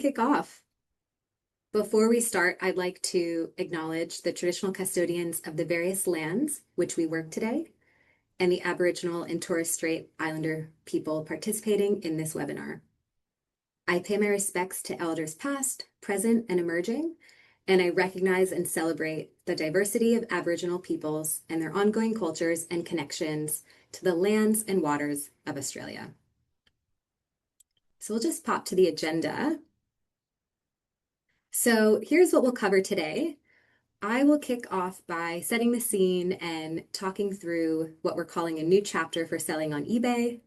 Kick off. Before we start, I'd like to acknowledge the traditional custodians of the various lands which we work today and the Aboriginal and Torres Strait Islander people participating in this webinar. I pay my respects to elders past, present, and emerging, and I recognize and celebrate the diversity of Aboriginal peoples and their ongoing cultures and connections to the lands and waters of Australia. So we'll just pop to the agenda. So here's what we'll cover today. I will kick off by setting the scene and talking through what we're calling a new chapter for selling on eBay.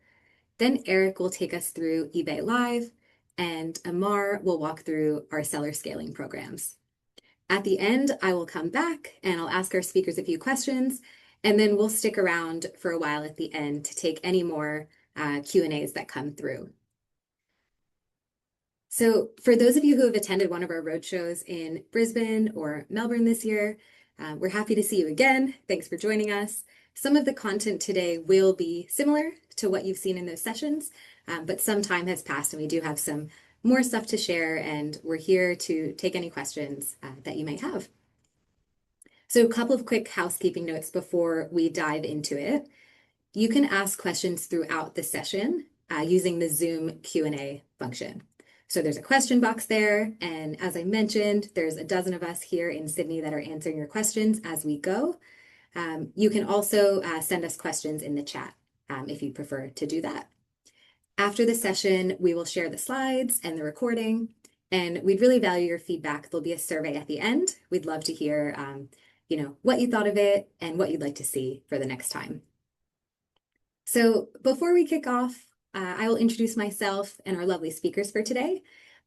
Then Eric will take us through eBay Live, and Amar will walk through our seller scaling programs. At the end, I will come back and I'll ask our speakers a few questions, and then we'll stick around for a while at the end to take any more Q&As that come through. So for those of you who have attended one of our roadshows in Brisbane or Melbourne this year, we're happy to see you again. Thanks for joining us. Some of the content today will be similar to what you've seen in those sessions, but some time has passed and we do have some more stuff to share, and we're here to take any questions that you may have. So a couple of quick housekeeping notes before we dive into it. You can ask questions throughout the session using the Zoom Q&A function. So there's a question box there, and as I mentioned, there's a dozen of us here in Sydney that are answering your questions as we go. You can also send us questions in the chat if you prefer to do that. After the session, we will share the slides and the recording, and we'd really value your feedback. There'll be a survey at the end. We'd love to hear what you thought of it and what you'd like to see for the next time. So before we kick off, I will introduce myself and our lovely speakers for today.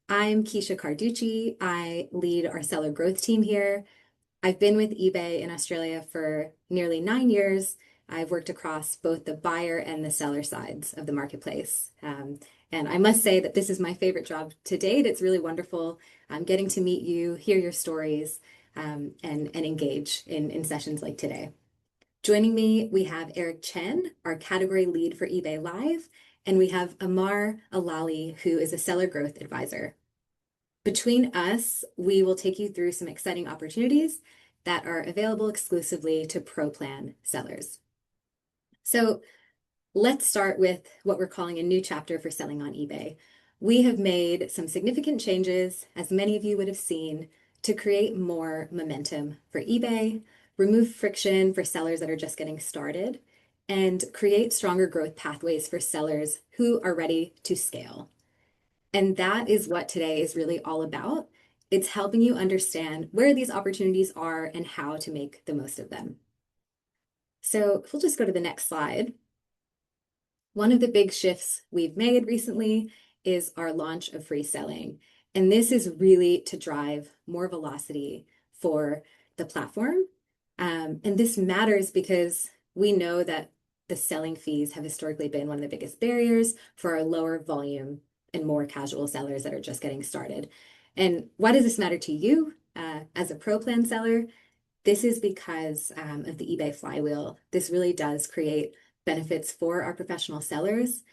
I'm Keisha Carducci. I lead our seller growth team here. I've been with eBay in Australia for nearly 9 years. I've worked across both the buyer and the seller sides of the marketplace. And I must say that this is my favorite job to date. It's really wonderful getting to meet you, hear your stories, and engage in sessions like today. Joining me, we have Eric Chen, our category lead for eBay Live, and we have Amar Alali, who is a seller growth advisor. Between us, we will take you through some exciting opportunities that are available exclusively to Pro Plan sellers. So let's start with what we're calling a new chapter for selling on eBay. We have made some significant changes, as many of you would have seen, to create more momentum for eBay, remove friction for sellers that are just getting started, and create stronger growth pathways for sellers who are ready to scale. And that is what today is really all about. It's helping you understand where these opportunities are and how to make the most of them. So if we'll just go to the next slide. One of the big shifts we've made recently is our launch of free selling. And this is really to drive more velocity for the platform. And this matters because we know that the selling fees have historically been one of the biggest barriers for our lower volume and more casual sellers that are just getting started. And why does this matter to you as a Pro Plan seller? This is because of the eBay flywheel. This really does create benefits for our professional sellers.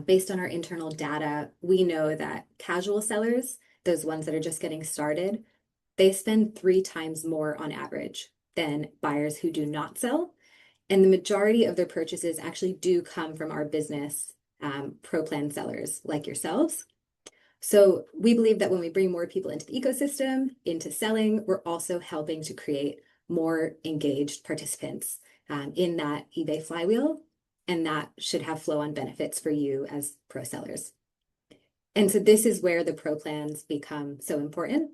Based on our internal data, we know that casual sellers, those ones that are just getting started, they spend 3 times more on average than buyers who do not sell. And the majority of their purchases actually do come from our business Pro Plan sellers like yourselves. So we believe that when we bring more people into the ecosystem, into selling, we're also helping to create more engaged participants in that eBay flywheel, and that should have flow-on benefits for you as pro sellers. And so this is where the Pro Plans become so important.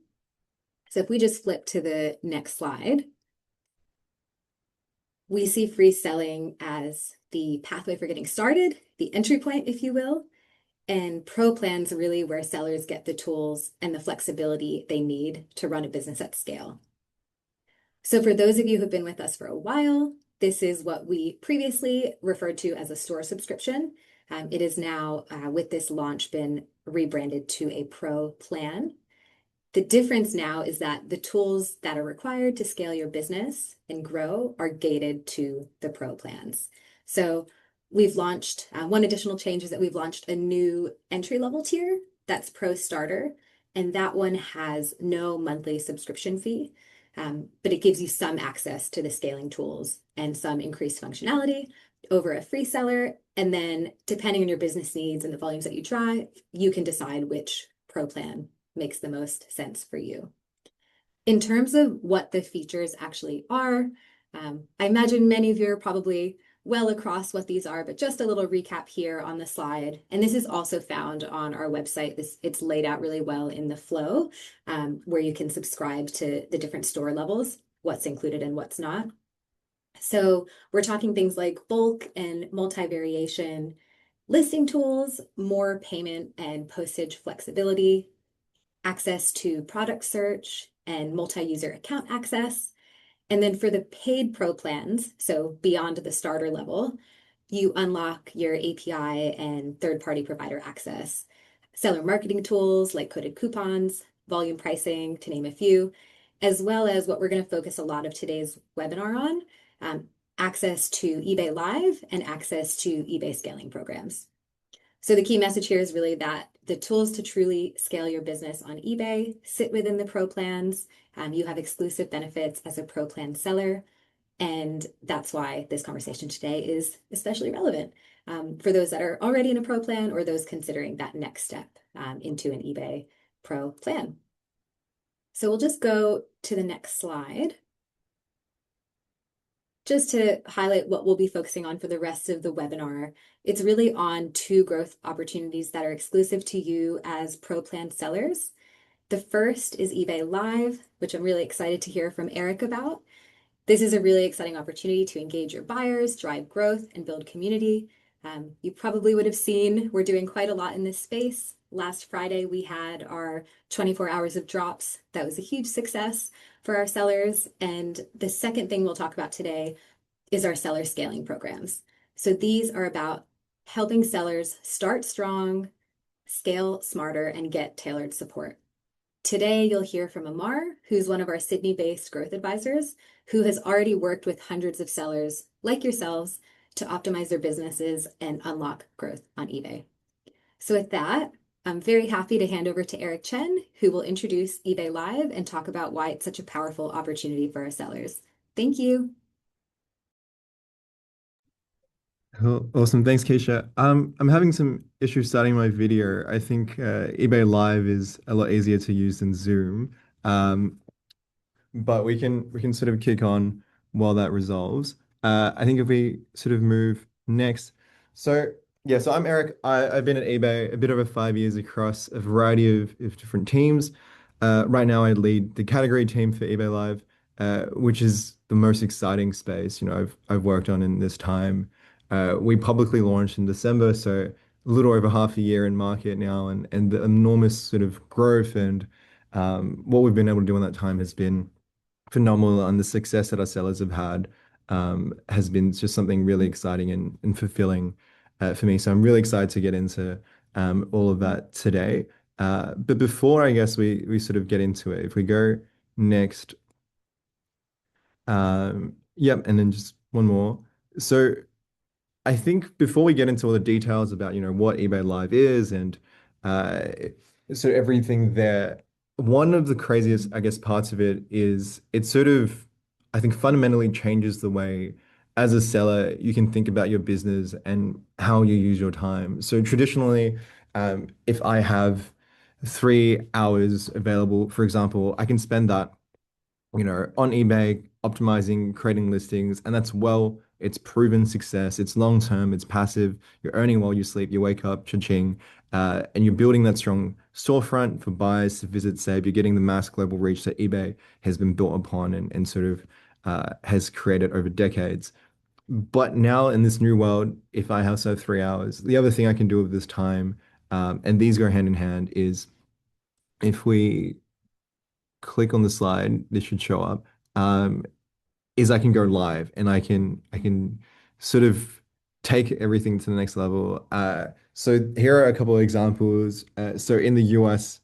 So if we just flip to the next slide, we see free selling as the pathway for getting started, the entry point, if you will, and Pro Plans really where sellers get the tools and the flexibility they need to run a business at scale. So for those of you who've been with us for a while, this is what we previously referred to as a store subscription. It is now, with this launch, been rebranded to a Pro Plan. The difference now is that the tools that are required to scale your business and grow are gated to the Pro Plans. So we've launched, one additional change is that we've launched a new entry-level tier that's Pro Starter. and that one has no monthly subscription fee, but it gives you some access to the scaling tools and some increased functionality over a free seller. And then, depending on your business needs and the volumes that you drive, you can decide which pro plan makes the most sense for you. In terms of what the features actually are, I imagine many of you are probably well across what these are, but just a little recap here on the slide. And this is also found on our website. It's laid out really well in the flow, where you can subscribe to the different store levels, what's included and what's not. So we're talking things like bulk and multi-variation listing tools, more payment and postage flexibility, access to product search and multi-user account access. And then for the paid pro plans, so beyond the starter level, you unlock your API and third-party provider access, seller marketing tools like coded coupons, volume pricing, to name a few, as well as what we're going to focus a lot of today's webinar on, um, access to eBay Live and access to eBay scaling programs. So the key message here is really that the tools to truly scale your business on eBay sit within the pro plans. You have exclusive benefits as a pro plan seller. And that's why this conversation today is especially relevant for those that are already in a pro plan or those considering that next step into an eBay pro plan. So we'll just go to the next slide, just to highlight what we'll be focusing on for the rest of the webinar. It's really on two growth opportunities that are exclusive to you as pro plan sellers. The first is eBay Live, which I'm really excited to hear from Eric about. This is a really exciting opportunity to engage your buyers, drive growth, and build community. You probably would have seen we're doing quite a lot in this space. Last Friday, we had our 24 hours of drops. That was a huge success for our sellers. And the second thing we'll talk about today is our seller scaling programs. So these are about helping sellers start strong, scale smarter, and get tailored support. Today, you'll hear from Amar, who's one of our Sydney-based growth advisors, who has already worked with hundreds of sellers like yourselves to optimize their businesses and unlock growth on eBay. So with that, I'm very happy to hand over to Eric Chen, who will introduce eBay Live and talk about why it's such a powerful opportunity for our sellers. Thank you. Cool. Awesome. Thanks, Keisha. I'm having some issues starting my video. I think eBay Live is a lot easier to use than Zoom. Um, but we can sort of kick on while that resolves. I think if we sort of move next. So yeah, so I'm Eric. I've been at eBay a bit over 5 years across a variety of different teams. Right now, I lead the category team for eBay Live, which is the most exciting space, I've worked on in this time. We publicly launched in December, so a little over half a year in market now, and the enormous sort of growth and what we've been able to do in that time has been phenomenal, and the success that our sellers have had has been just something really exciting and fulfilling for me. So I'm really excited to get into all of that today. But before I guess we sort of get into it, if we go next, yep, and then just one more. So I think before we get into all the details about, what eBay Live is and uh, so everything there, one of the craziest, I guess, parts of it is it sort of, I think, fundamentally changes the way, as a seller, you can think about your business and how you use your time. So traditionally, if I have 3 hours available, for example, I can spend that on eBay, optimizing, creating listings, and it's proven success. It's long term, it's passive. You're earning while you sleep. You wake up, cha-ching, and you're building that strong storefront for buyers to visit, save. You're getting the mass global reach that eBay has been built upon and sort of has created over decades. But now in this new world, if I have 3 hours, the other thing I can do with this time, and these go hand in hand, is if we click on the slide, this should show up. Is I can go live and I can sort of take everything to the next level. So here are a couple of examples. So in the US,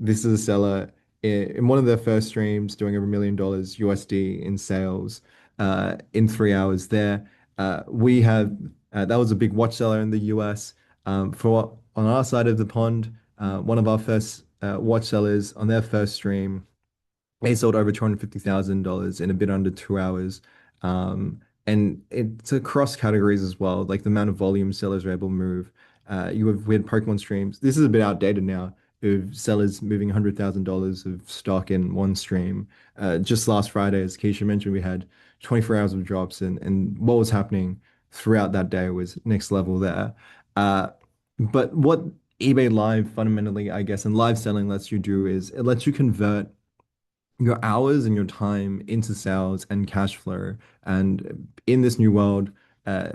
this is a seller in one of their first streams doing over $1 million USD in sales in 3 hours there. We have that was a big watch seller in the US. For on our side of the pond, one of our first watch sellers on their first stream. They sold over $250,000 in a bit under 2 hours. And it's across categories as well, like the amount of volume sellers are able to move. We had Pokemon streams. This is a bit outdated now, of sellers moving $100,000 of stock in one stream. Just last Friday, as Keisha mentioned, we had 24 hours of drops, and what was happening throughout that day was next level there. Uh, but what eBay Live fundamentally, I guess, and live selling lets you do is it lets you convert your hours and your time into sales and cash flow. And in this new world,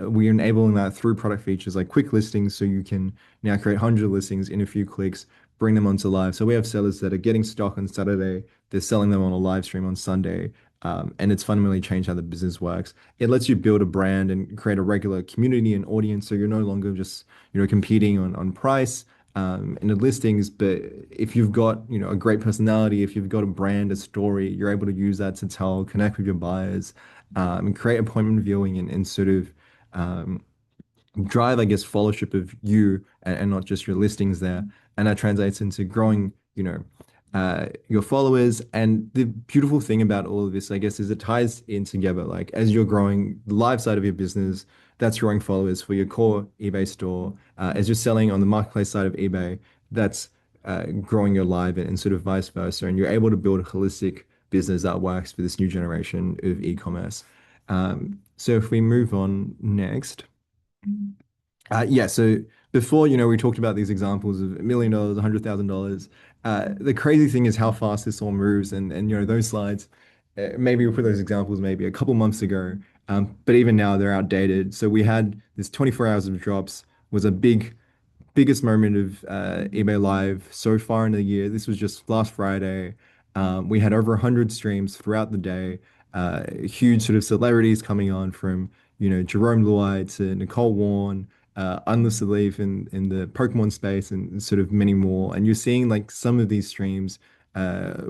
we're enabling that through product features like quick listings. So you can now create 100 listings in a few clicks, bring them onto live. So we have sellers that are getting stock on Saturday, they're selling them on a live stream on Sunday. And it's fundamentally changed how the business works. It lets you build a brand and create a regular community and audience. So you're no longer just, competing on price in the listings. But if you've got, a great personality, if you've got a brand, a story, you're able to use that to connect with your buyers, and create appointment viewing and sort of um, drive, I guess, followership of you and not just your listings there. And that translates into growing, your followers. And the beautiful thing about all of this, I guess, is it ties in together. Like as you're growing the live side of your business, that's growing followers for your core eBay store. As you're selling on the marketplace side of eBay, that's growing your live and sort of vice versa. And you're able to build a holistic business that works for this new generation of e-commerce. So if we move on next. Yeah, so before, we talked about these examples of $1 million, $100,000. The crazy thing is how fast this all moves, and those slides, maybe we put those examples maybe a couple months ago, but even now they're outdated. So we had this 24 hours of drops was a biggest moment of eBay Live so far in the year. This was just last Friday. We had over 100 streams throughout the day. Huge sort of celebrities coming on from, Jerome Luai to Nicole Warren, Unlisted Leaf in the Pokemon space, and sort of many more. And you're seeing like some of these streams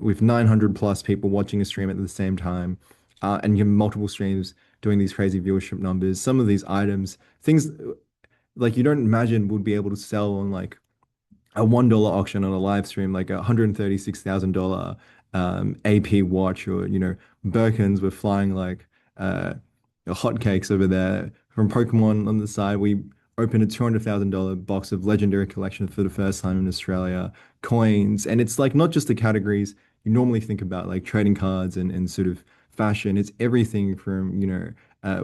with 900 plus people watching a stream at the same time. And you have multiple streams doing these crazy viewership numbers. Some of these items, things like you don't imagine would be able to sell on like a $1 auction on a live stream, like a $136,000 AP watch, or Birkins were flying like hotcakes over there. From Pokemon on the side, we opened a $200,000 box of Legendary Collection for the first time in Australia, coins, and it's like not just the categories you normally think about, like trading cards and sort of fashion. It's everything from,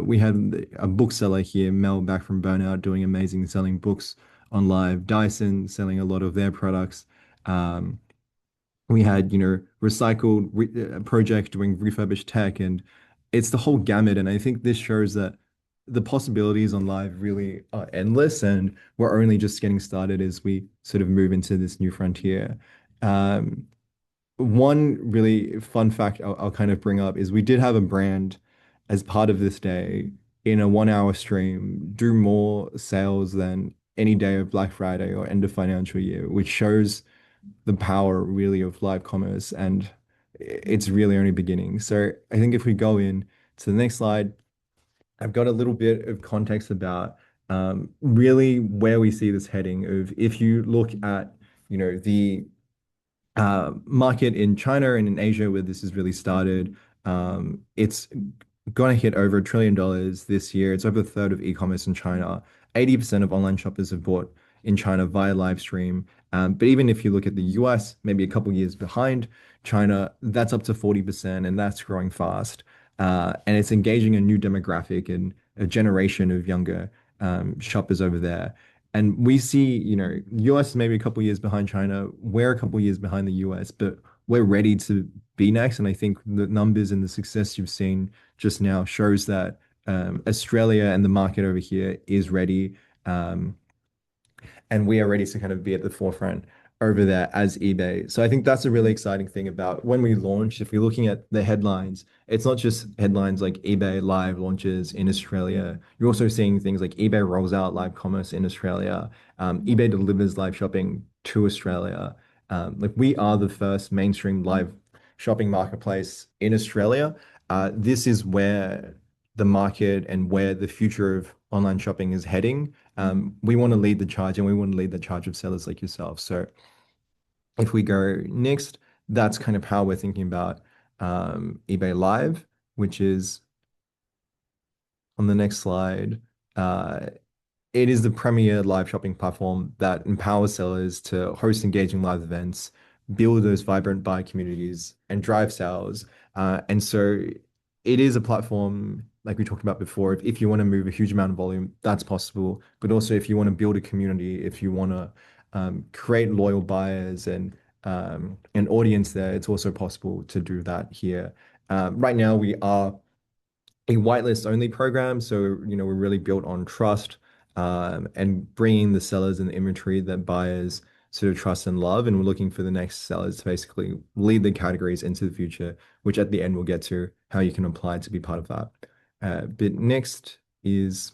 we had a bookseller here, Mel, back from Burnout, doing amazing selling books on live. Dyson selling a lot of their products. Um, we had, recycled project doing refurbished tech, and it's the whole gamut. And I think this shows that the possibilities on live really are endless, and we're only just getting started as we sort of move into this new frontier. Um, One really fun fact I'll kind of bring up is we did have a brand as part of this day in a 1 hour stream do more sales than any day of Black Friday or end of financial year, which shows the power really of live commerce, and it's really only beginning. So I think if we go in to the next slide, I've got a little bit of context about really where we see this heading. Of if you look at the market in China and in Asia where this has really started. It's going to hit over $1 trillion this year. It's over a third of e-commerce in China. 80% of online shoppers have bought in China via live stream. But even if you look at the US, maybe a couple years behind China, that's up to 40%, and that's growing fast. And it's engaging a new demographic and a generation of younger shoppers over there. And we see, US is maybe a couple years behind China. We're a couple years behind the US, but we're ready to be next. And I think the numbers and the success you've seen just now shows that Australia and the market over here is ready. And we are ready to kind of be at the forefront over there as eBay. So I think that's a really exciting thing about when we launch. If you're looking at the headlines, it's not just headlines like eBay live launches in Australia. You're also seeing things like eBay rolls out live commerce in Australia. eBay delivers live shopping to Australia. Like we are the first mainstream live shopping marketplace in Australia. This is where the market and where the future of online shopping is heading. We want to lead the charge, and we want to lead the charge of sellers like yourself. So If we go next, that's kind of how we're thinking about eBay Live, which is on the next slide. Uh, it is the premier live shopping platform that empowers sellers to host engaging live events, build those vibrant buyer communities, and drive sales. And so it is a platform, like we talked about before, if you want to move a huge amount of volume, that's possible. But also, if you want to build a community, if you want to create loyal buyers and an audience there, it's also possible to do that here. Right now, we are a whitelist only program. So, we're really built on trust and bringing the sellers and the inventory that buyers sort of trust and love. And we're looking for the next sellers to basically lead the categories into the future, which at the end we'll get to how you can apply to be part of that. But next is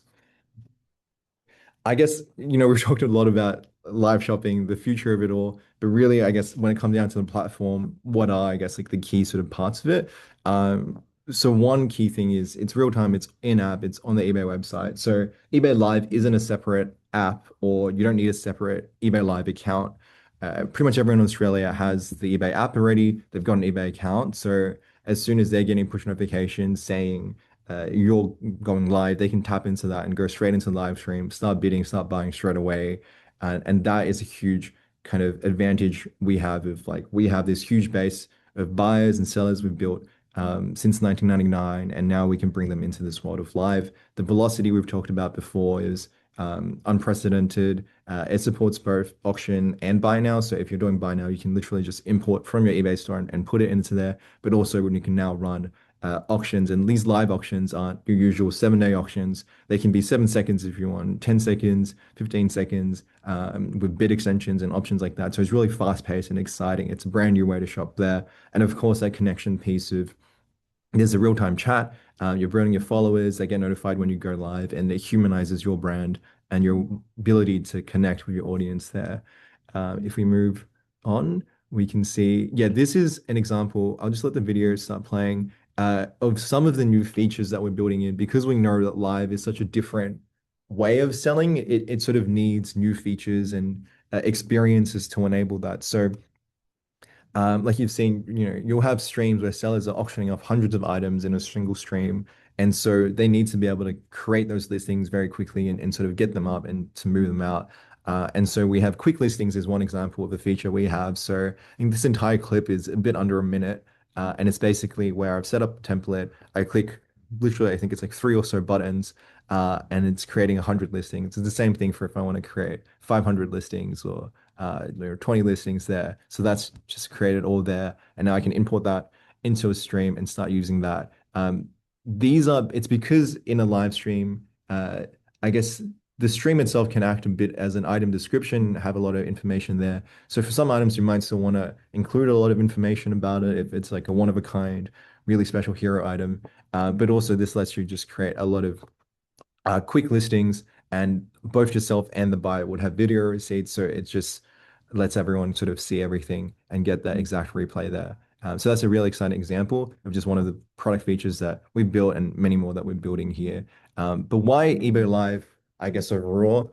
I guess, we've talked a lot about live shopping, the future of it all, but really, I guess when it comes down to the platform, what are, I guess, like the key sort of parts of it? So one key thing is it's real time, it's in-app, it's on the eBay website. So eBay Live isn't a separate app, or you don't need a separate eBay Live account. Pretty much everyone in Australia has the eBay app already. They've got an eBay account. So as soon as they're getting push notifications saying you're going live, they can tap into that and go straight into the live stream, start bidding, start buying straight away. And that is a huge kind of advantage we have of like, we have this huge base of buyers and sellers we've built since 1999, and now we can bring them into this world of live. The velocity we've talked about before is unprecedented. It supports both auction and buy now. So if you're doing buy now, you can literally just import from your eBay store and put it into there. But also when you can now run auctions, and these live auctions aren't your usual 7 day auctions. They can be 7 seconds if you want, 10 seconds, 15 seconds, with bid extensions and options like that. So it's really fast paced and exciting. It's a brand new way to shop there. And of course, that connection piece of there's a real-time chat. You're bringing your followers. They get notified when you go live, and it humanizes your brand and your ability to connect with your audience there. If we move on, we can see, yeah, this is an example. I'll just let the video start playing of some of the new features that we're building in because we know that live is such a different way of selling. It sort of needs new features and experiences to enable that. So like you've seen, you'll have streams where sellers are auctioning off hundreds of items in a single stream. And so they need to be able to create those listings very quickly and sort of get them up and to move them out. And so we have quick listings as one example of the feature we have. So I think this entire clip is a bit under a minute. And it's basically where I've set up a template. I click literally, I think it's like three or so buttons, and it's creating 100 listings. It's the same thing for if I want to create 500 listings or there are 20 listings there. So that's just created all there. And now I can import that into a stream and start using that. It's because in a live stream, I guess the stream itself can act a bit as an item description, have a lot of information there. So for some items, you might still want to include a lot of information about it if it's like a one of a kind, really special hero item. But also this lets you just create a lot of quick listings, and both yourself and the buyer would have video receipts. So it just lets everyone sort of see everything and get that exact replay there. So that's a really exciting example of just one of the product features that we've built and many more that we're building here. But why eBay Live, I guess, overall?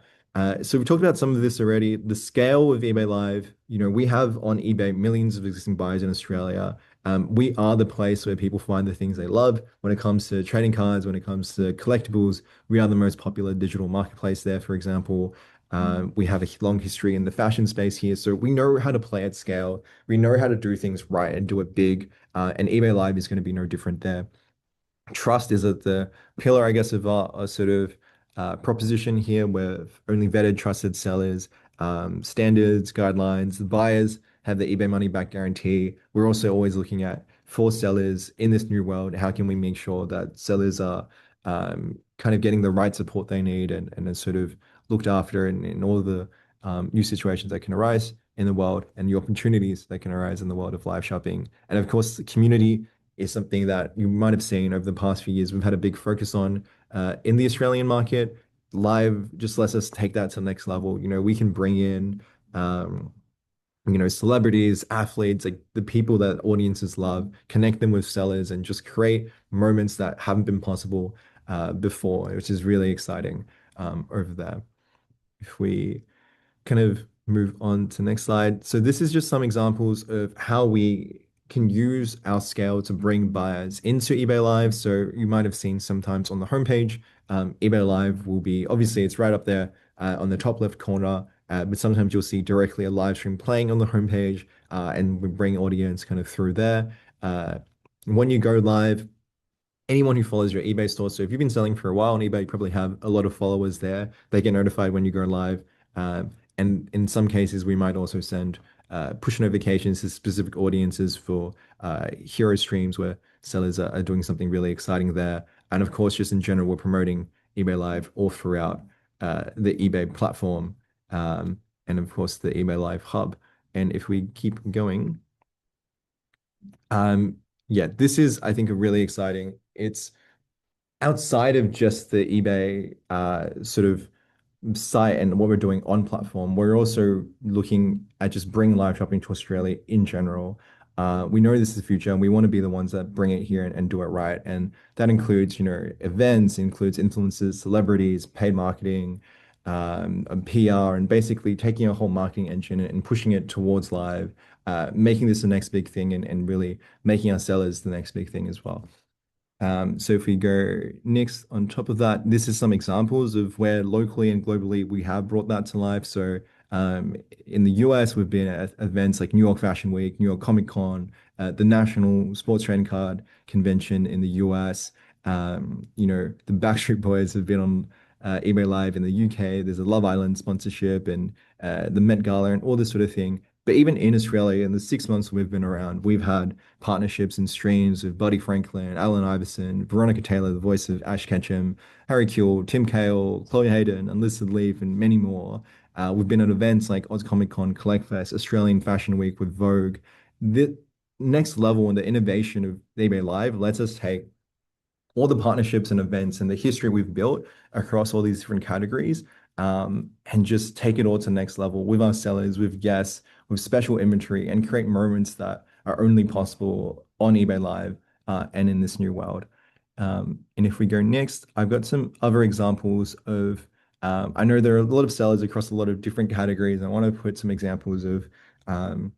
So we talked about some of this already. The scale of eBay Live, we have on eBay millions of existing buyers in Australia. We are the place where people find the things they love when it comes to trading cards, when it comes to collectibles. We are the most popular digital marketplace there, for example. We have a long history in the fashion space here, so we know how to play at scale. We know how to do things right and do it big. And eBay Live is going to be no different there. Trust is at the pillar, I guess, of our sort of proposition here, where only vetted, trusted sellers, standards, guidelines, the buyers have the eBay money back guarantee. We're also always looking at for sellers in this new world, how can we make sure that sellers are kind of getting the right support they need and are sort of looked after in all the new situations that can arise in the world and the opportunities that can arise in the world of live shopping. And of course, the community is something that you might have seen over the past few years. We've had a big focus on in the Australian market. Live just lets us take that to the next level. We can bring in, celebrities, athletes, like the people that audiences love, connect them with sellers, and just create moments that haven't been possible before, which is really exciting over there. If we kind of move on to the next slide. So this is just some examples of how we can use our scale to bring buyers into eBay Live. So you might have seen sometimes on the homepage, eBay Live will be, obviously it's right up there on the top left corner, but sometimes you'll see directly a live stream playing on the homepage, and we bring audience kind of through there. Uh, when you go live, anyone who follows your eBay store. So if you've been selling for a while on eBay, you probably have a lot of followers there. They get notified when you go live. And in some cases, we might also send push notifications to specific audiences for hero streams where sellers are doing something really exciting there. And of course, just in general, we're promoting eBay Live all throughout the eBay platform, and of course, the eBay Live hub. And if we keep going, um, yeah, this is, I think, a really exciting. It's outside of just the eBay sort of site and what we're doing on platform, we're also looking at just bringing live shopping to Australia in general. We know this is the future, and we want to be the ones that bring it here and do it right. And that includes, events, includes influencers, celebrities, paid marketing, and PR, and basically taking a whole marketing engine and pushing it towards live, making this the next big thing, and really making our sellers the next big thing as well. So if we go next on top of that, this is some examples of where locally and globally we have brought that to life. So in the US, we've been at events like New York Fashion Week, New York Comic Con, the National Sports Trading Card Convention in the US. The Backstreet Boys have been on eBay Live in the UK. There's a Love Island sponsorship and the Met Gala and all this sort of thing. But even in Australia, in the 6 months we've been around, we've had partnerships and streams with Buddy Franklin, Allen Iverson, Veronica Taylor, the voice of Ash Ketchum, Harry Kuehl, Tim Kail, Chloe Hayden, Unlisted Leaf, and many more. We've been at events like Oz Comic Con, Collect Fest, Australian Fashion Week with Vogue. The next level in the innovation of eBay Live lets us take all the partnerships and events and the history we've built across all these different categories, and just take it all to the next level with our sellers, with guests, with special inventory, and create moments that are only possible on eBay Live, and in this new world. And if we go next, I've got some other examples of, I know there are a lot of sellers across a lot of different categories. I want to put some examples of, um,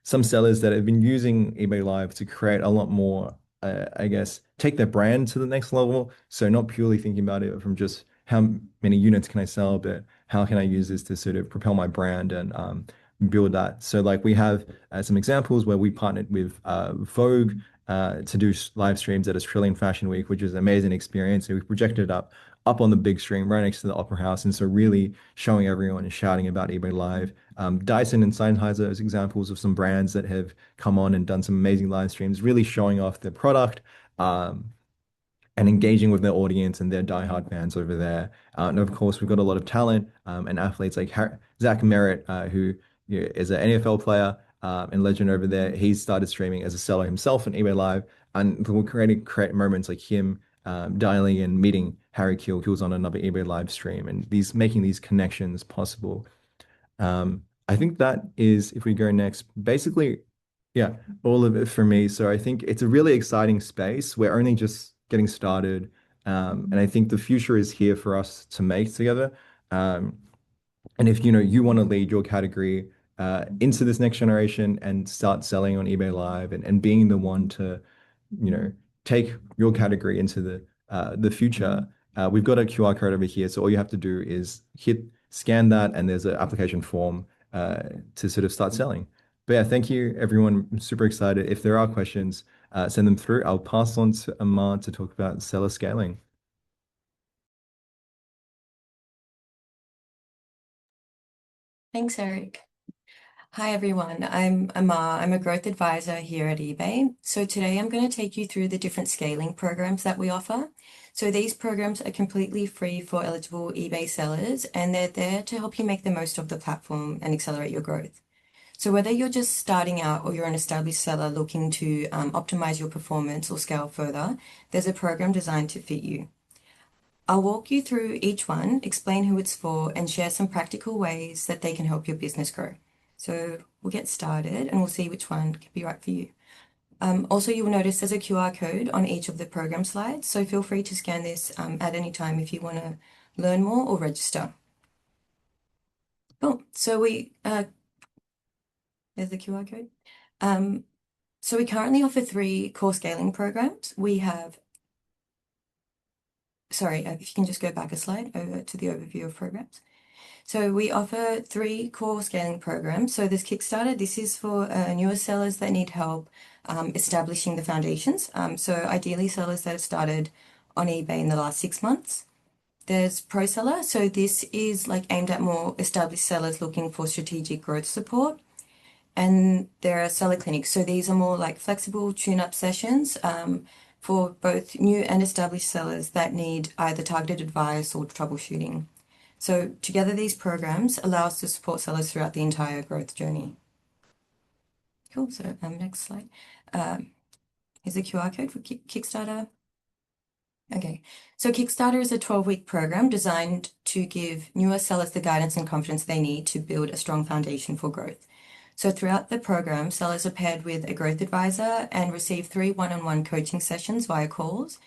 some sellers that have been using eBay Live to create a lot more, I guess, take their brand to the next level. So not purely thinking about it from just how many units can I sell, but how can I use this to sort of propel my brand and build that. So like we have some examples where we partnered with Vogue to do live streams at Australian Fashion Week, which is an amazing experience. So we projected it up on the big screen right next to the Opera House. And so really showing everyone and shouting about eBay Live. Dyson and Sennheiser as examples of some brands that have come on and done some amazing live streams, really showing off their product, and engaging with their audience and their diehard fans over there. And of course, we've got a lot of talent, and athletes like Zach Merritt, who is an NFL player and legend over there. He's started streaming as a seller himself on eBay Live, and we're create moments like him dialing and meeting Harry Kuehl, who's on another eBay Live stream, and these making these connections possible. I think that is, if we go next, basically, yeah, all of it for me. So I think it's a really exciting space. We're only just getting started. And I think the future is here for us to make together. Um, and if you want to lead your category into this next generation and start selling on eBay Live and being the one to, you know, take your category into the future, we've got a QR code over here. So all you have to do is scan that, and there's an application form to sort of start selling. But yeah, thank you, everyone. I'm super excited. If there are questions, send them through. I'll pass on to Amar to talk about seller scaling. Thanks, Eric. Hi, everyone. I'm Amar. I'm a growth advisor here at eBay. So today I'm going to take you through the different scaling programs that we offer. So these programs are completely free for eligible eBay sellers, and they're there to help you make the most of the platform and accelerate your growth. So whether you're just starting out or you're an established seller looking to optimize your performance or scale further, there's a program designed to fit you. I'll walk you through each one, explain who it's for, and share some practical ways that they can help your business grow. So we'll get started and we'll see which one can be right for you. Also, you will notice there's a QR code on each of the program slides, so feel free to scan this at any time if you want to learn more or register. Cool. So there's the QR code. So we currently offer 3 core scaling programs. We have, sorry, if you can just go back a slide over to the overview of programs. So we offer 3 core scaling programs. So there's Kickstarter. This is for newer sellers that need help establishing the foundations. So ideally sellers that have started on eBay in the last 6 months. There's ProSeller. So this is like aimed at more established sellers looking for strategic growth support. And there are seller clinics. So these are more like flexible tune-up sessions for both new and established sellers that need either targeted advice or troubleshooting. So together these programs allow us to support sellers throughout the entire growth journey. Cool, so next slide. Here's the QR code for Kickstarter. Okay, so Kickstarter is a 12-week program designed to give newer sellers the guidance and confidence they need to build a strong foundation for growth. So throughout the program, sellers are paired with a growth advisor and receive 3 one-on-one coaching sessions via calls.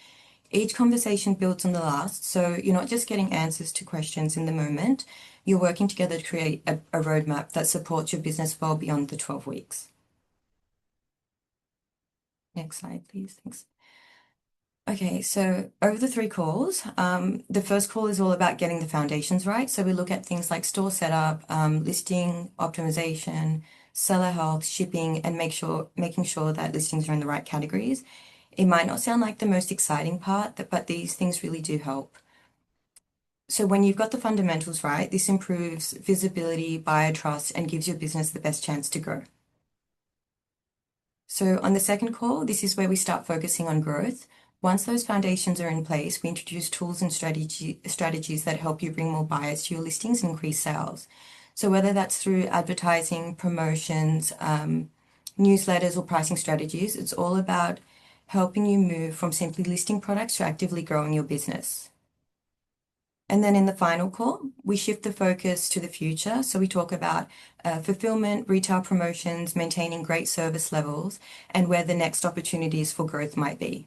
Each conversation builds on the last, so you're not just getting answers to questions in the moment, you're working together to create a roadmap that supports your business well beyond the 12 weeks. Next slide, please. Thanks. Okay, so over the 3 calls, the first call is all about getting the foundations right. So we look at things like store setup, listing optimization, seller health, shipping, and making sure that listings are in the right categories. It might not sound like the most exciting part, but these things really do help. So when you've got the fundamentals right, this improves visibility, buyer trust, and gives your business the best chance to grow. So on the second call, this is where we start focusing on growth. Once those foundations are in place, we introduce tools and strategies that help you bring more buyers to your listings and increase sales. So whether that's through advertising, promotions, newsletters, or pricing strategies, it's all about helping you move from simply listing products to actively growing your business. And then in the final call, we shift the focus to the future. So we talk about fulfillment, retail promotions, maintaining great service levels, and where the next opportunities for growth might be.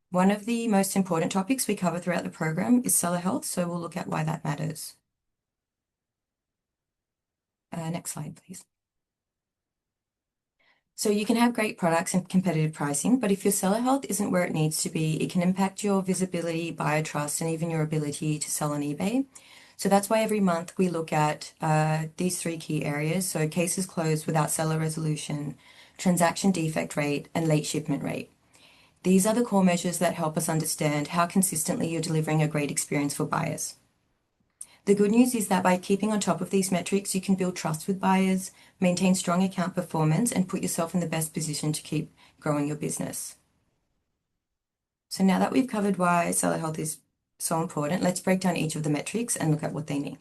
One of the most important topics we cover throughout the program is seller health, so we'll look at why that matters. Next slide, please. So you can have great products and competitive pricing, but if your seller health isn't where it needs to be, it can impact your visibility, buyer trust, and even your ability to sell on eBay. So that's why every month we look at these 3 key areas. So cases closed without seller resolution, transaction defect rate, and late shipment rate. These are the core measures that help us understand how consistently you're delivering a great experience for buyers. The good news is that by keeping on top of these metrics, you can build trust with buyers, maintain strong account performance, and put yourself in the best position to keep growing your business. So now that we've covered why seller health is so important, let's break down each of the metrics and look at what they mean.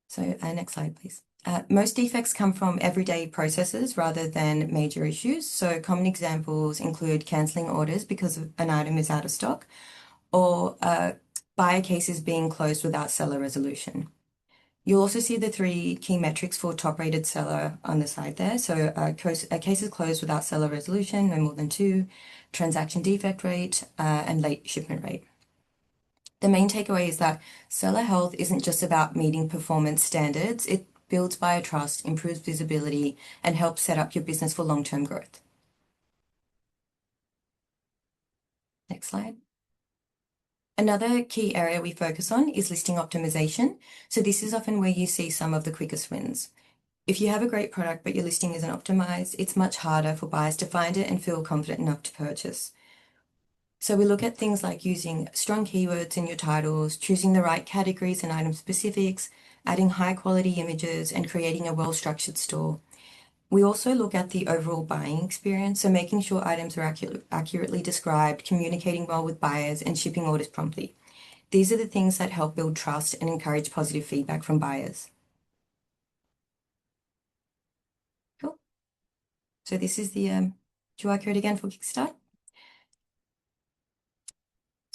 So next slide, please. Most defects come from everyday processes rather than major issues. So common examples include cancelling orders because an item is out of stock, or buyer cases being closed without seller resolution. You'll also see the 3 key metrics for top-rated seller on the side there. So cases closed without seller resolution, no more than 2, transaction defect rate, and late shipment rate. The main takeaway is that seller health isn't just about meeting performance standards. It builds buyer trust, improves visibility, and helps set up your business for long-term growth. Next slide. Another key area we focus on is listing optimization. So this is often where you see some of the quickest wins. If you have a great product but your listing isn't optimized, it's much harder for buyers to find it and feel confident enough to purchase. So we look at things like using strong keywords in your titles, choosing the right categories and item specifics, adding high quality images, and creating a well-structured store. We also look at the overall buying experience, so making sure items are accurately described, communicating well with buyers, and shipping orders promptly. These are the things that help build trust and encourage positive feedback from buyers. Cool. So this is the QR code again for Kickstarter.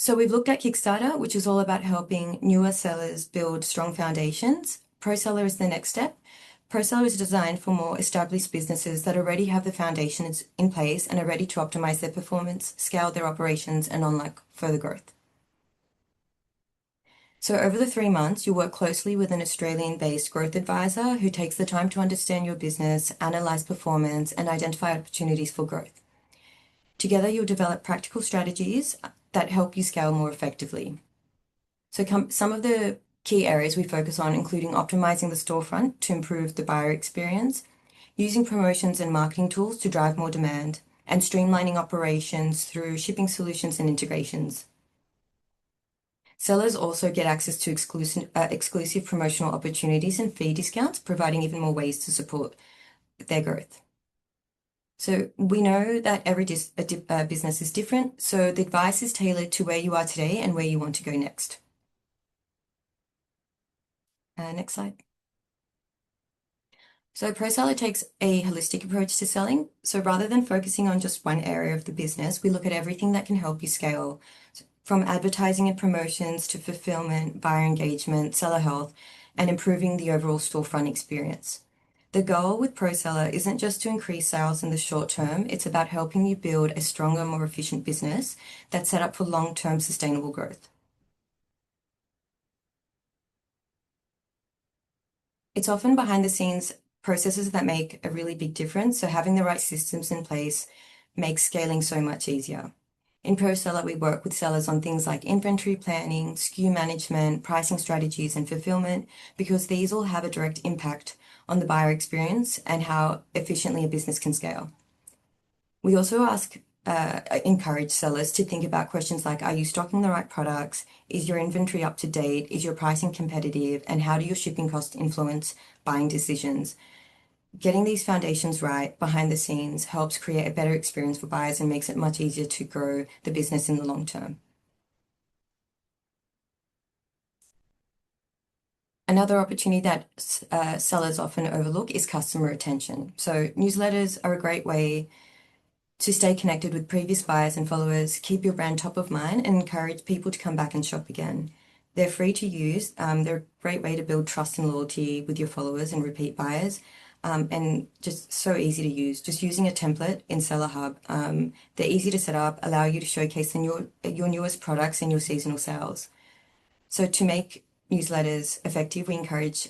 So we've looked at Kickstarter, which is all about helping newer sellers build strong foundations. ProSeller is the next step. ProSeller is designed for more established businesses that already have the foundations in place and are ready to optimize their performance, scale their operations, and unlock further growth. So over the 3 months, you'll work closely with an Australian-based growth advisor who takes the time to understand your business, analyze performance, and identify opportunities for growth. Together, you'll develop practical strategies that help you scale more effectively. So some of the key areas we focus on, including optimizing the storefront to improve the buyer experience, using promotions and marketing tools to drive more demand, and streamlining operations through shipping solutions and integrations. Sellers also get access to exclusive promotional opportunities and fee discounts, providing even more ways to support their growth. So we know that every business is different, so the advice is tailored to where you are today and where you want to go next. Next slide. So ProSeller takes a holistic approach to selling. So rather than focusing on just one area of the business, we look at everything that can help you scale, from advertising and promotions to fulfillment, buyer engagement, seller health, and improving the overall storefront experience. The goal with ProSeller isn't just to increase sales in the short term, it's about helping you build a stronger, more efficient business that's set up for long-term sustainable growth. It's often behind the scenes processes that make a really big difference, so having the right systems in place makes scaling so much easier. In ProSeller, we work with sellers on things like inventory planning, SKU management, pricing strategies, and fulfillment, because these all have a direct impact on the buyer experience and how efficiently a business can scale. We also encourage sellers to think about questions like, are you stocking the right products? Is your inventory up to date? Is your pricing competitive? And how do your shipping costs influence buying decisions? Getting these foundations right behind the scenes helps create a better experience for buyers and makes it much easier to grow the business in the long term. Another opportunity that sellers often overlook is customer retention. So newsletters are a great way to stay connected with previous buyers and followers, keep your brand top of mind, and encourage people to come back and shop again. They're free to use. They're a great way to build trust and loyalty with your followers and repeat buyers. And just so easy to use. Just using a template in Seller Hub. They're easy to set up, allow you to showcase your newest products and your seasonal sales. So to make newsletters effective, we encourage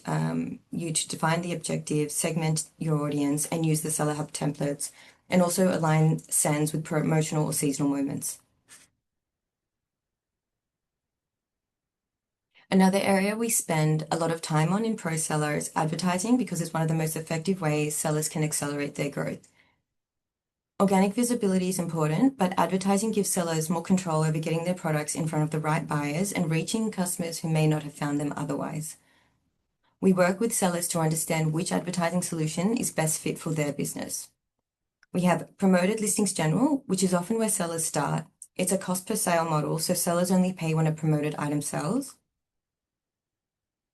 you to define the objective, segment your audience, and use the Seller Hub templates, and also align sends with promotional or seasonal moments. Another area we spend a lot of time on in ProSeller is advertising, because it's one of the most effective ways sellers can accelerate their growth. Organic visibility is important, but advertising gives sellers more control over getting their products in front of the right buyers and reaching customers who may not have found them otherwise. We work with sellers to understand which advertising solution is best fit for their business. We have Promoted Listings General, which is often where sellers start. It's a cost per sale model, so sellers only pay when a promoted item sells.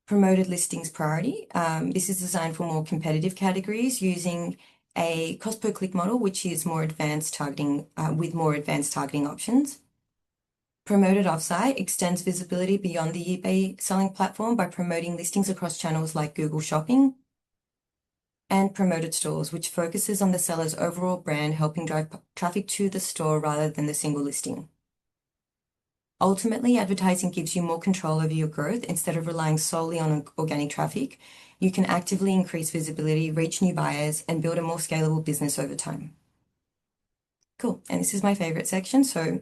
Promoted Listings Priority. This is designed for more competitive categories using a cost per click model, which is more advanced targeting with more advanced targeting options. Promoted Offsite extends visibility beyond the eBay selling platform by promoting listings across channels like Google Shopping. And Promoted Stores, which focuses on the seller's overall brand, helping drive traffic to the store rather than the single listing. Ultimately, advertising gives you more control over your growth. Instead of relying solely on organic traffic, you can actively increase visibility, reach new buyers, and build a more scalable business over time. Cool. And this is my favorite section. So,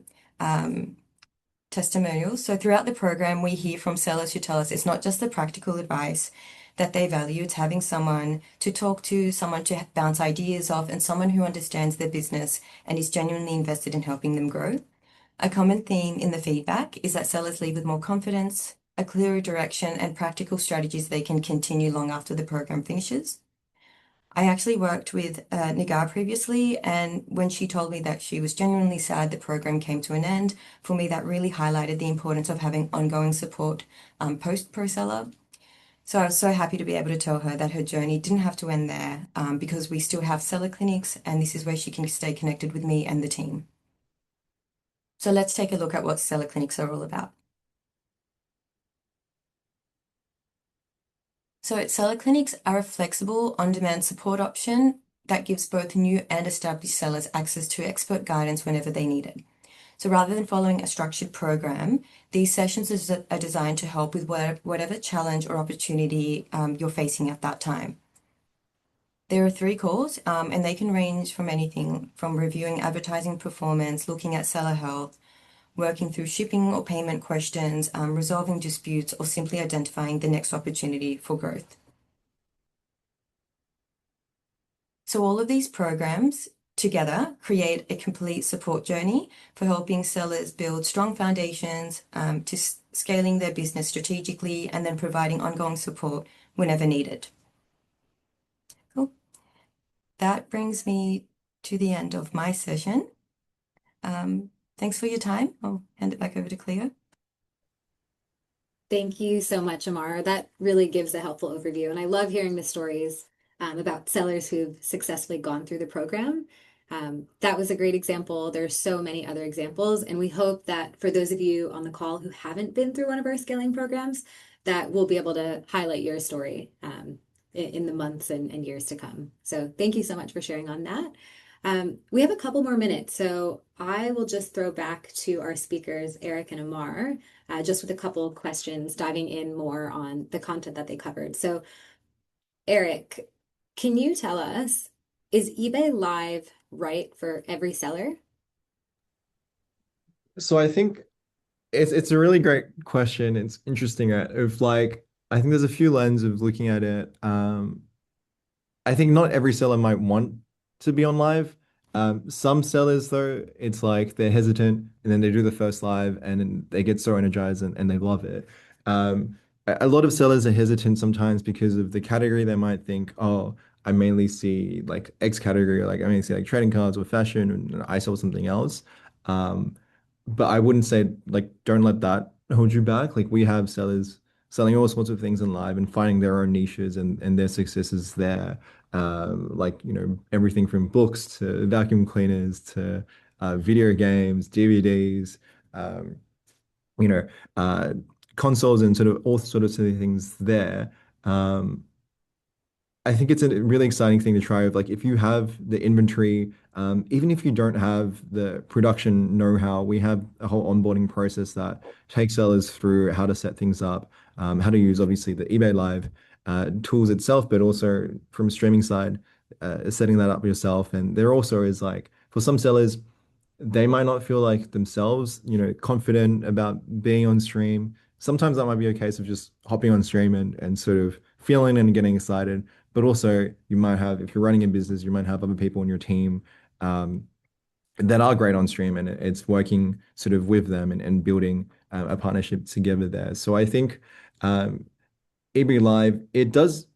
testimonials. So throughout the program, we hear from sellers who tell us it's not just the practical advice that they value, it's having someone to talk to, someone to bounce ideas off, and someone who understands their business and is genuinely invested in helping them grow. A common theme in the feedback is that sellers leave with more confidence, a clearer direction, and practical strategies they can continue long after the program finishes. I actually worked with Nagar previously, and when she told me that she was genuinely sad the program came to an end, for me that really highlighted the importance of having ongoing support post ProSeller. So I was so happy to be able to tell her that her journey didn't have to end there, because we still have seller clinics, and this is where she can stay connected with me and the team. So let's take a look at what seller clinics are all about. So seller clinics are a flexible, on-demand support option that gives both new and established sellers access to expert guidance whenever they need it. So rather than following a structured program, these sessions are designed to help with whatever challenge or opportunity you're facing at that time. There are 3 calls, and they can range from anything from reviewing advertising performance, looking at seller health, working through shipping or payment questions, resolving disputes, or simply identifying the next opportunity for growth. So all of these programs together create a complete support journey for helping sellers build strong foundations, to scaling their business strategically, and then providing ongoing support whenever needed. Cool. That brings me to the end of my session. Thanks for your time. I'll hand it back over to Cleo. Thank you so much, Amara. That really gives a helpful overview. And I love hearing the stories about sellers who've successfully gone through the program. That was a great example. There's so many other examples. And we hope that for those of you on the call who haven't been through one of our scaling programs, that we'll be able to highlight your story in the months and years to come. So thank you so much for sharing on that. We have a couple more minutes, so I will just throw back to our speakers, Eric and Amar, just with a couple of questions, diving in more on the content that they covered. So, Eric, can you tell us, is eBay Live right for every seller? So I think it's a really great question. It's interesting. Of like, I think there's a few lenses of looking at it. I think not every seller might want to be on live. Some sellers, though, it's like they're hesitant and then they do the first live and then they get so energized and they love it. A lot of sellers are hesitant sometimes because of the category. They might think, oh, I mainly see like X category, like I mainly see like trading cards or fashion and I sell something else. Um, but I wouldn't say like don't let that hold you back. Like we have sellers selling all sorts of things in live and finding their own niches and their successes there. Like everything from books to vacuum cleaners to video games, DVDs, um, you know, uh, consoles and sort of all sorts of things there. Um, I think it's a really exciting thing to try. Of like, if you have the inventory, even if you don't have the production know-how, we have a whole onboarding process that takes sellers through how to set things up, how to use obviously the eBay Live tools itself, but also from streaming side, setting that up yourself. And there also is like for some sellers they might not feel like themselves, confident about being on stream. Sometimes that might be a case of just hopping on stream and sort of feeling and getting excited. But also, you might have, if you're running a business, you might have other people on your team um, that are great on stream, and it's working sort of with them and building a partnership together there. So I think EB Live, it does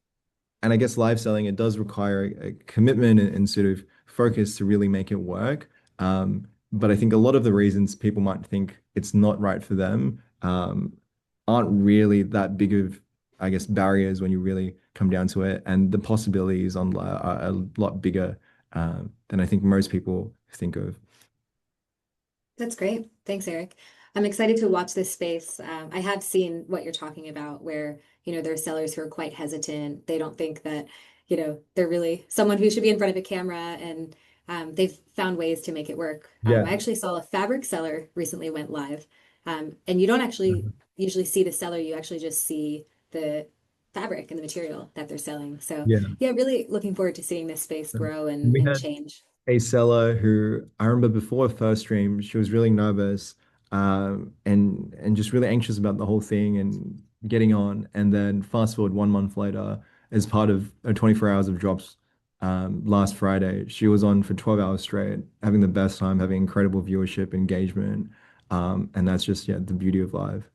and I guess live selling, it does require a commitment and sort of focus to really make it work. But I think a lot of the reasons people might think it's not right for them aren't really that big of, I guess, barriers when you really come down to it. And the possibilities online are a lot bigger than I think most people think of. That's great. Thanks, Eric. I'm excited to watch this space. I have seen what you're talking about, where, there are sellers who are quite hesitant. They don't think that, they're really someone who should be in front of a camera, and they've found ways to make it work. Yeah. I actually saw a fabric seller recently went live, and you don't actually usually see the seller, you actually just see the fabric and the material that they're selling. So, Yeah. yeah, really looking forward to seeing this space grow We and had change. a seller who I remember before first stream, she was really nervous and just really anxious about the whole thing and getting on. And then fast forward 1 month later, as part of her 24 hours of drops last Friday, she was on for 12 hours straight, having the best time, having incredible viewership, engagement. And that's just, yeah, the beauty of live.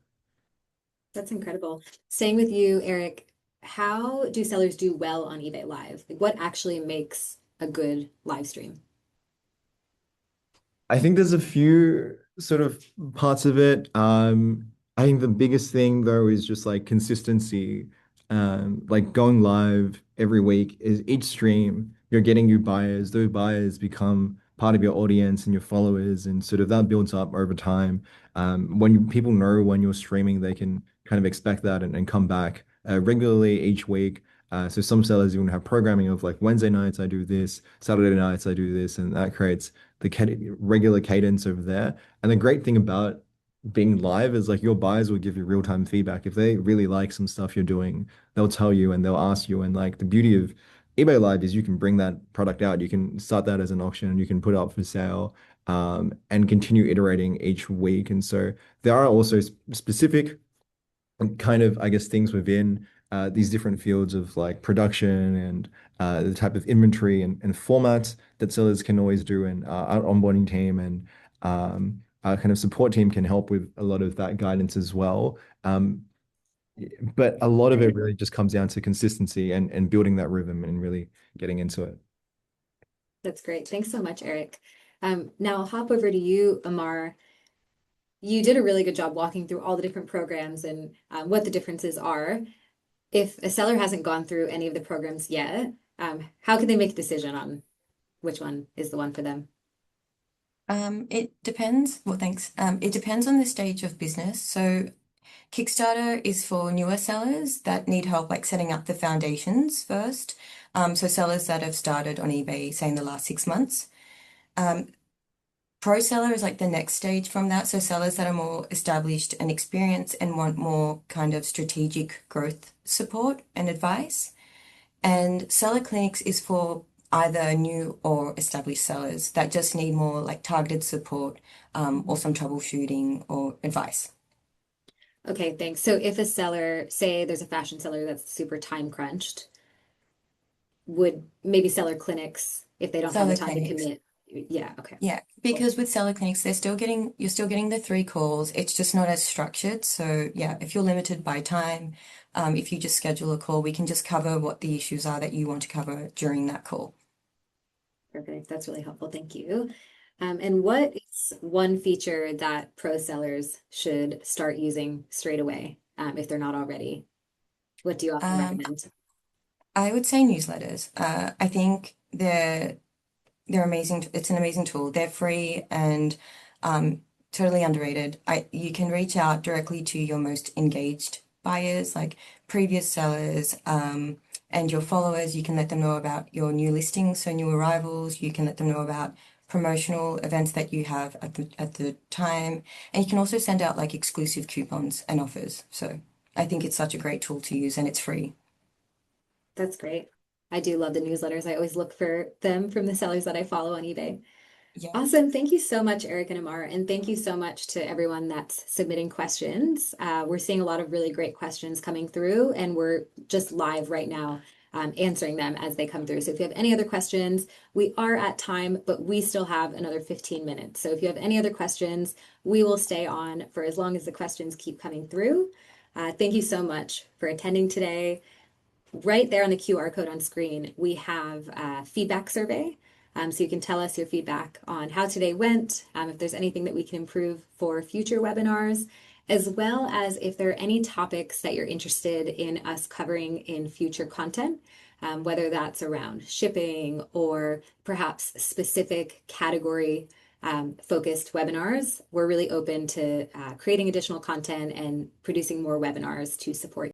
That's incredible. Staying with you, Eric, how do sellers do well on eBay Live? Like, what actually makes a good live stream? I think there's a few sort of parts of it. I think the biggest thing though is just like consistency. Like going live every week is each stream, you're getting new buyers. Those buyers become part of your audience and your followers, and sort of that builds up over time. People know when you're streaming, they can kind of expect that and come back regularly each week. So some sellers even have programming of like Wednesday nights I do this, Saturday nights I do this, and that creates the regular cadence over there. And the great thing about being live is like your buyers will give you real-time feedback. If they really like some stuff you're doing, they'll tell you and they'll ask you. And like the beauty of eBay Live is you can bring that product out. You can start that as an auction and you can put it up for sale, and continue iterating each week. And so there are also specific kind of, I guess, things within these different fields of like production and the type of inventory and formats that sellers can always do. And our onboarding team and our kind of support team can help with a lot of that guidance as well. But a lot of it really just comes down to consistency and building that rhythm and really getting into it. That's great. Thanks so much, Eric. Now I'll hop over to you, Amar. You did a really good job walking through all the different programs and what the differences are. If a seller hasn't gone through any of the programs yet, how can they make a decision on which one is the one for them? It depends. Well, thanks. It depends on the stage of business. So Kickstarter is for newer sellers that need help like setting up the foundations first. So sellers that have started on eBay, say in the last 6 months. ProSeller is like the next stage from that. So sellers that are more established and experienced and want more kind of strategic growth support and advice. And Seller Clinics is for either new or established sellers that just need more like targeted support, or some troubleshooting or advice. Okay, thanks. So if a seller, say there's a fashion seller that's super time crunched, would maybe Seller Clinics, if they don't have the Seller time to Clinics. commit? Yeah, okay. Yeah, because with Seller Clinics, you're still getting the 3 calls. It's just not as structured. So yeah, if you're limited by time, if you just schedule a call, we can just cover what the issues are that you want to cover during that call. Perfect. That's really helpful. Thank you. And what is one feature that pro sellers should start using straight away, if they're not already? What do you often Um, recommend? I would say newsletters. I think they're amazing. It's an amazing tool. They're free and totally underrated. You can reach out directly to your most engaged buyers, like previous sellers, and your followers. You can let them know about your new listings, so new arrivals. You can let them know about promotional events that you have at the time, and you can also send out like exclusive coupons and offers. So I think it's such a great tool to use, and it's free. That's great. I do love the newsletters. I always look for them from the sellers that I follow on eBay. Yeah. Awesome. Thank you so much, Eric and Amar. And thank you so much to everyone that's submitting questions. We're seeing a lot of really great questions coming through, and we're just live right now answering them as they come through. So if you have any other questions, we are at time, but we still have another 15 minutes. So if you have any other questions, we will stay on for as long as the questions keep coming through. Thank you so much for attending today. Right there on the QR code on screen, we have a feedback survey. So you can tell us your feedback on how today went, if there's anything that we can improve for future webinars, as well as if there are any topics that you're interested in us covering in future content, whether that's around shipping or perhaps specific category focused webinars. We're really open to creating additional content and producing more webinars to support